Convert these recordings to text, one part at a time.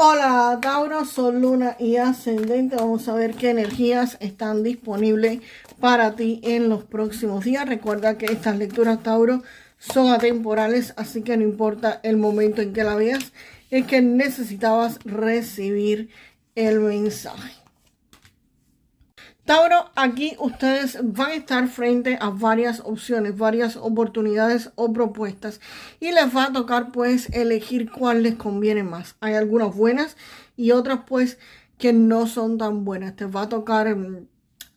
Hola Tauro, Sol, Luna y Ascendente. Vamos a ver qué energías están disponibles para ti en los próximos días. Recuerda que estas lecturas, Tauro, son atemporales, así que no importa el momento en que la veas, es que necesitabas recibir el mensaje. Tauro, aquí ustedes van a estar frente a varias opciones, varias oportunidades o propuestas y les va a tocar pues elegir cuál les conviene más. Hay algunas buenas y otras pues que no son tan buenas. Te va a tocar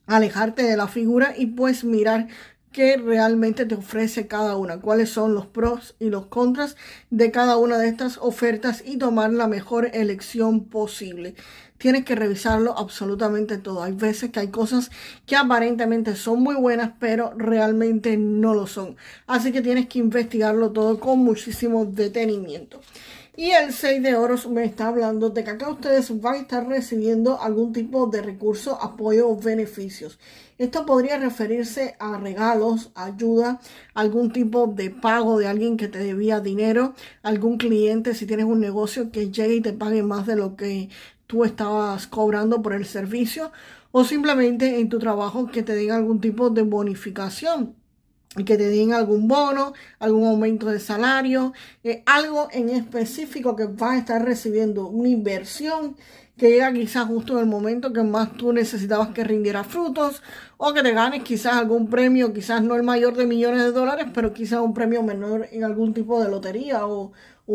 alejarte de la figura y pues mirar qué realmente te ofrece cada una, cuáles son los pros y los contras de cada una de estas ofertas y tomar la mejor elección posible. Tienes que revisarlo absolutamente todo. Hay veces que hay cosas que aparentemente son muy buenas, pero realmente no lo son. Así que tienes que investigarlo todo con muchísimo detenimiento. Y el 6 de oros me está hablando de que acá ustedes van a estar recibiendo algún tipo de recurso, apoyo o beneficios. Esto podría referirse a regalos, ayuda, algún tipo de pago de alguien que te debía dinero, algún cliente si tienes un negocio que llegue y te pague más de lo que tú estabas cobrando por el servicio, o simplemente en tu trabajo que te den algún tipo de bonificación, que te den algún bono, algún aumento de salario, algo en específico que vas a estar recibiendo, una inversión que llega quizás justo en el momento que más tú necesitabas que rindiera frutos, o que te ganes quizás algún premio, quizás no el mayor de millones de dólares, pero quizás un premio menor en algún tipo de lotería o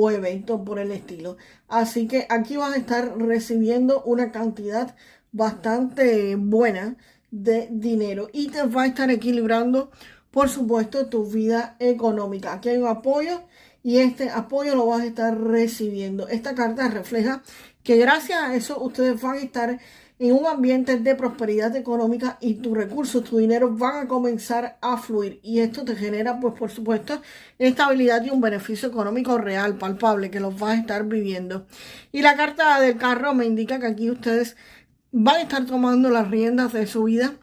evento por el estilo. Así que aquí vas a estar recibiendo una cantidad bastante buena de dinero y te va a estar equilibrando, por supuesto, tu vida económica. Aquí hay un apoyo y este apoyo lo vas a estar recibiendo. Esta carta refleja que gracias a eso ustedes van a estar en un ambiente de prosperidad económica y tus recursos, tu dinero van a comenzar a fluir. Y esto te genera, pues por supuesto, estabilidad y un beneficio económico real, palpable, que los vas a estar viviendo. Y la carta del carro me indica que aquí ustedes van a estar tomando las riendas de su vida.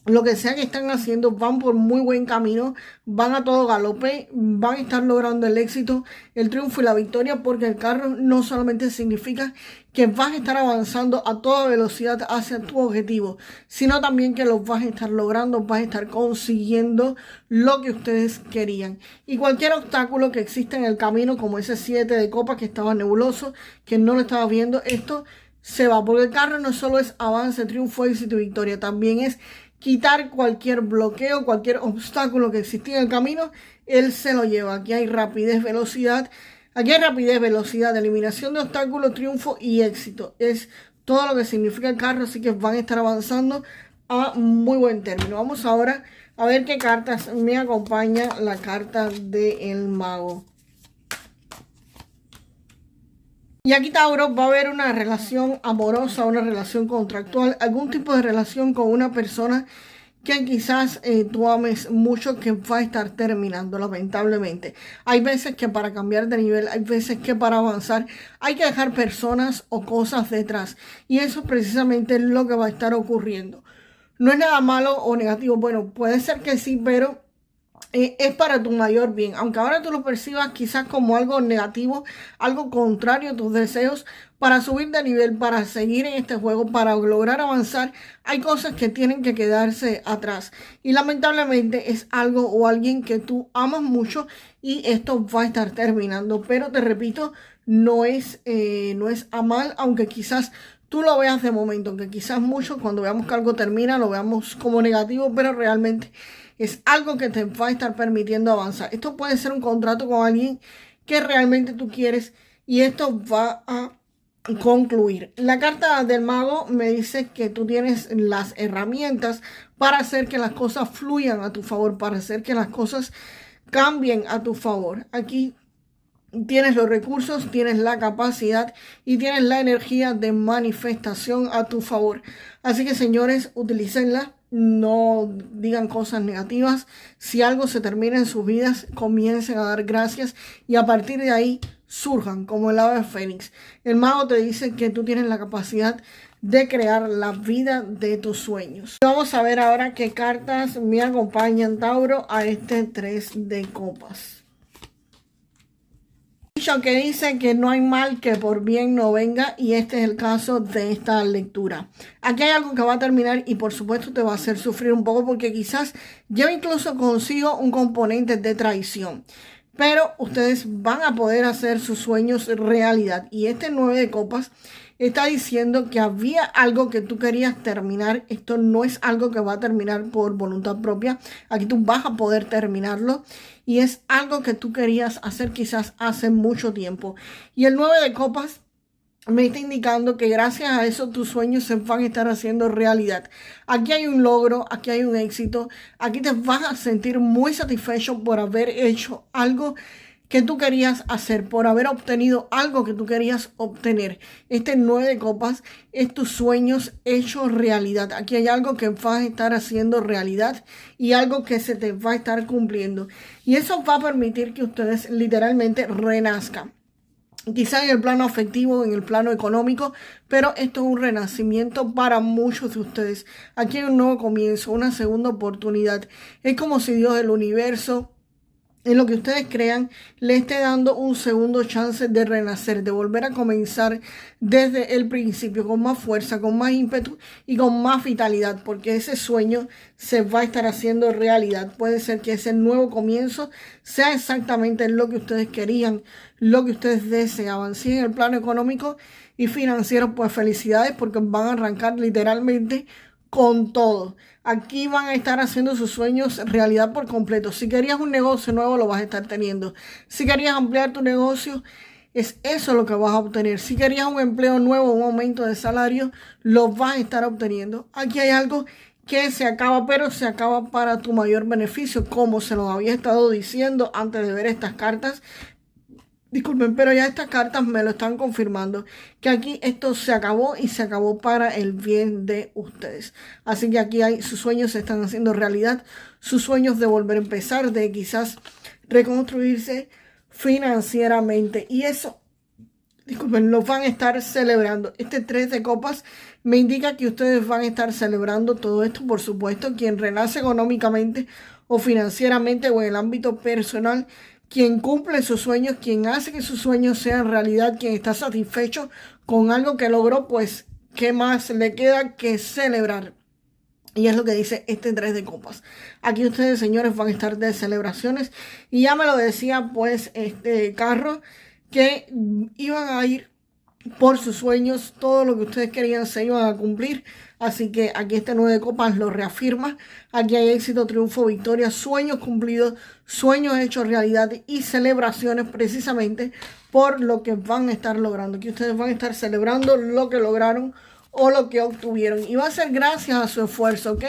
Lo que sea que están haciendo, van por muy buen camino, van a todo galope, van a estar logrando el éxito, el triunfo y la victoria, porque el carro no solamente significa que vas a estar avanzando a toda velocidad hacia tu objetivo, sino también que los vas a estar logrando, vas a estar consiguiendo lo que ustedes querían. Y cualquier obstáculo que exista en el camino, como ese 7 de copas que estaba nebuloso, que no lo estaba viendo, esto se va, porque el carro no solo es avance, triunfo, éxito y victoria, también es quitar cualquier bloqueo, cualquier obstáculo que existía en el camino, él se lo lleva. Aquí hay rapidez, velocidad. Aquí hay rapidez, velocidad, eliminación de obstáculos, triunfo y éxito. Es todo lo que significa el carro, así que van a estar avanzando a muy buen término. Vamos ahora a ver qué cartas me acompaña la carta del mago. Y aquí, Tauro, va a haber una relación amorosa, una relación contractual, algún tipo de relación con una persona que quizás tú ames mucho, que va a estar terminando, lamentablemente. Hay veces que para cambiar de nivel, hay veces que para avanzar hay que dejar personas o cosas detrás. Y eso es precisamente lo que va a estar ocurriendo. No es nada malo o negativo. Bueno, puede ser que sí, pero es para tu mayor bien. Aunque ahora tú lo percibas quizás como algo negativo, algo contrario a tus deseos, para subir de nivel, para seguir en este juego, para lograr avanzar, hay cosas que tienen que quedarse atrás. Y lamentablemente es algo o alguien que tú amas mucho y esto va a estar terminando. Pero te repito, no es a mal, aunque quizás tú lo veas de momento, aunque quizás mucho cuando veamos que algo termina lo veamos como negativo, pero realmente es algo que te va a estar permitiendo avanzar. Esto puede ser un contrato con alguien que realmente tú quieres y esto va a concluir. La carta del mago me dice que tú tienes las herramientas para hacer que las cosas fluyan a tu favor, para hacer que las cosas cambien a tu favor. Aquí tienes los recursos, tienes la capacidad y tienes la energía de manifestación a tu favor. Así que, señores, utilícenla. No digan cosas negativas. Si algo se termina en sus vidas, comiencen a dar gracias y a partir de ahí surjan como el ave fénix. El mago te dice que tú tienes la capacidad de crear la vida de tus sueños. Vamos a ver ahora qué cartas me acompañan, Tauro, a este 3 de copas. Dicho que dice que no hay mal que por bien no venga, y este es el caso de esta lectura. Aquí hay algo que va a terminar y por supuesto te va a hacer sufrir un poco porque quizás lleva incluso consigo un componente de traición. Pero ustedes van a poder hacer sus sueños realidad. Y este 9 de copas está diciendo que había algo que tú querías terminar. Esto no es algo que va a terminar por voluntad propia. Aquí tú vas a poder terminarlo. Y es algo que tú querías hacer quizás hace mucho tiempo. Y el 9 de copas me está indicando que gracias a eso tus sueños se van a estar haciendo realidad. Aquí hay un logro, aquí hay un éxito. Aquí te vas a sentir muy satisfecho por haber hecho algo que tú querías hacer, por haber obtenido algo que tú querías obtener. Este 9 de copas es tus sueños hechos realidad. Aquí hay algo que vas a estar haciendo realidad y algo que se te va a estar cumpliendo. Y eso va a permitir que ustedes literalmente renazcan. Quizá en el plano afectivo, en el plano económico, pero esto es un renacimiento para muchos de ustedes. Aquí hay un nuevo comienzo, una segunda oportunidad. Es como si Dios, el universo, en lo que ustedes crean, le esté dando un segundo chance de renacer, de volver a comenzar desde el principio, con más fuerza, con más ímpetu y con más vitalidad, porque ese sueño se va a estar haciendo realidad. Puede ser que ese nuevo comienzo sea exactamente lo que ustedes querían, lo que ustedes deseaban. Si en el plano económico y financiero, pues felicidades, porque van a arrancar literalmente con todo. Aquí van a estar haciendo sus sueños realidad por completo. Si querías un negocio nuevo, lo vas a estar teniendo. Si querías ampliar tu negocio, es eso lo que vas a obtener. Si querías un empleo nuevo, un aumento de salario, lo vas a estar obteniendo. Aquí hay algo que se acaba, pero se acaba para tu mayor beneficio, como se lo había estado diciendo antes de ver estas cartas. Disculpen, pero ya estas cartas me lo están confirmando, que aquí esto se acabó y se acabó para el bien de ustedes. Así que aquí hay, sus sueños se están haciendo realidad, sus sueños de volver a empezar, de quizás reconstruirse financieramente. Y eso, disculpen, lo van a estar celebrando. Este 3 de copas me indica que ustedes van a estar celebrando todo esto, por supuesto. Quien renace económicamente o financieramente o en el ámbito personal, quien cumple sus sueños, quien hace que sus sueños sean realidad, quien está satisfecho con algo que logró, pues, ¿qué más le queda que celebrar? Y es lo que dice este 3 de copas. Aquí ustedes, señores, van a estar de celebraciones. Y ya me lo decía, pues, este carro, que iban a ir por sus sueños, todo lo que ustedes querían se iban a cumplir. Así que aquí este 9 de copas lo reafirma. Aquí hay éxito, triunfo, victoria, sueños cumplidos, sueños hechos realidad y celebraciones precisamente por lo que van a estar logrando. Aquí ustedes van a estar celebrando lo que lograron o lo que obtuvieron. Y va a ser gracias a su esfuerzo, ¿ok?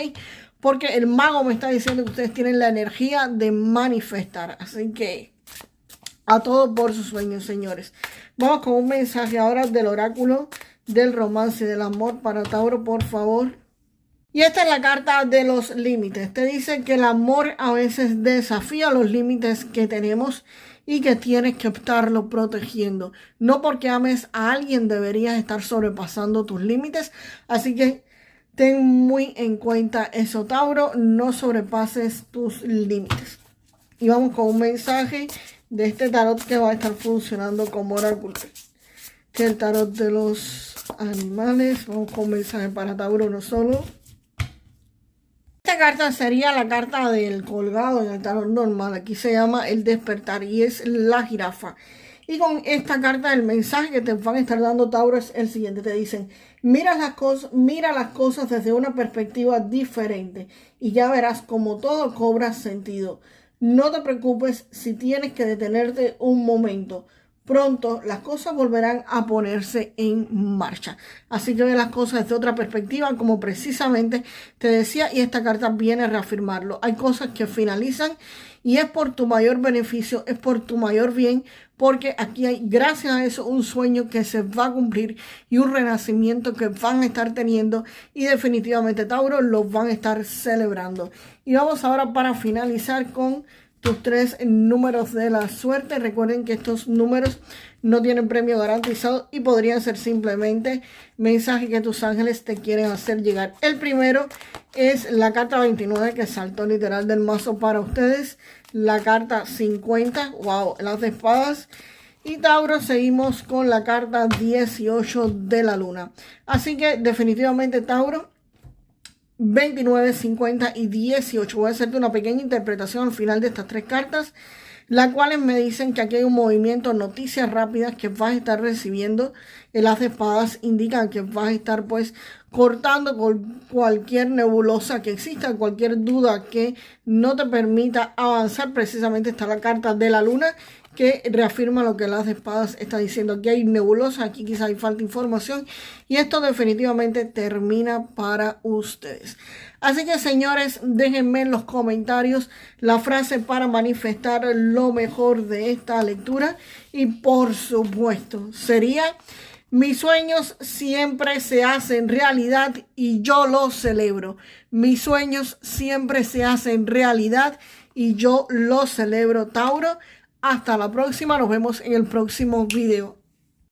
Porque el mago me está diciendo que ustedes tienen la energía de manifestar. Así que a todo por sus sueños, señores. Vamos con un mensaje ahora del oráculo del romance y del amor para Tauro, por favor. Y esta es la carta de los límites. Te dice que el amor a veces desafía los límites que tenemos y que tienes que estarlo protegiendo. No porque ames a alguien deberías estar sobrepasando tus límites. Así que ten muy en cuenta eso, Tauro. No sobrepases tus límites. Y vamos con un mensaje de este tarot que va a estar funcionando como oráculo. Que es el tarot de los animales. Vamos con un mensaje para Tauro, uno solo. Esta carta sería la carta del colgado en el tarot normal. Aquí se llama el despertar y es la jirafa. Y con esta carta el mensaje que te van a estar dando, Tauro, es el siguiente. Te dicen, mira las cosas desde una perspectiva diferente y ya verás como todo cobra sentido. No te preocupes si tienes que detenerte un momento. Pronto las cosas volverán a ponerse en marcha. Así que ve las cosas desde otra perspectiva, como precisamente te decía, y esta carta viene a reafirmarlo. Hay cosas que finalizan y es por tu mayor beneficio, es por tu mayor bien, porque aquí hay, gracias a eso, un sueño que se va a cumplir y un renacimiento que van a estar teniendo y definitivamente, Tauro, lo van a estar celebrando. Y vamos ahora para finalizar con tus 3 números de la suerte. Recuerden que estos números no tienen premio garantizado y podrían ser simplemente mensajes que tus ángeles te quieren hacer llegar. El primero es la carta 29 que saltó literal del mazo para ustedes. La carta 50, wow, las de espadas Y Tauro, seguimos con la carta 18 de la luna. Así que definitivamente Tauro, 29, 50 y 18. Voy a hacerte una pequeña interpretación al final de estas tres cartas, las cuales me dicen que aquí hay un movimiento, noticias rápidas que vas a estar recibiendo. El as de espadas indica que vas a estar pues cortando con cualquier nebulosa que exista, cualquier duda que no te permita avanzar. Precisamente está la carta de la luna que reafirma lo que el as de espadas está diciendo. Aquí hay nebulosa, aquí quizá hay falta de información y esto definitivamente termina para ustedes. Así que, señores, déjenme en los comentarios la frase para manifestar lo mejor de esta lectura y por supuesto sería: mis sueños siempre se hacen realidad y yo los celebro. Mis sueños siempre se hacen realidad y yo los celebro, Tauro. Hasta la próxima, nos vemos en el próximo video.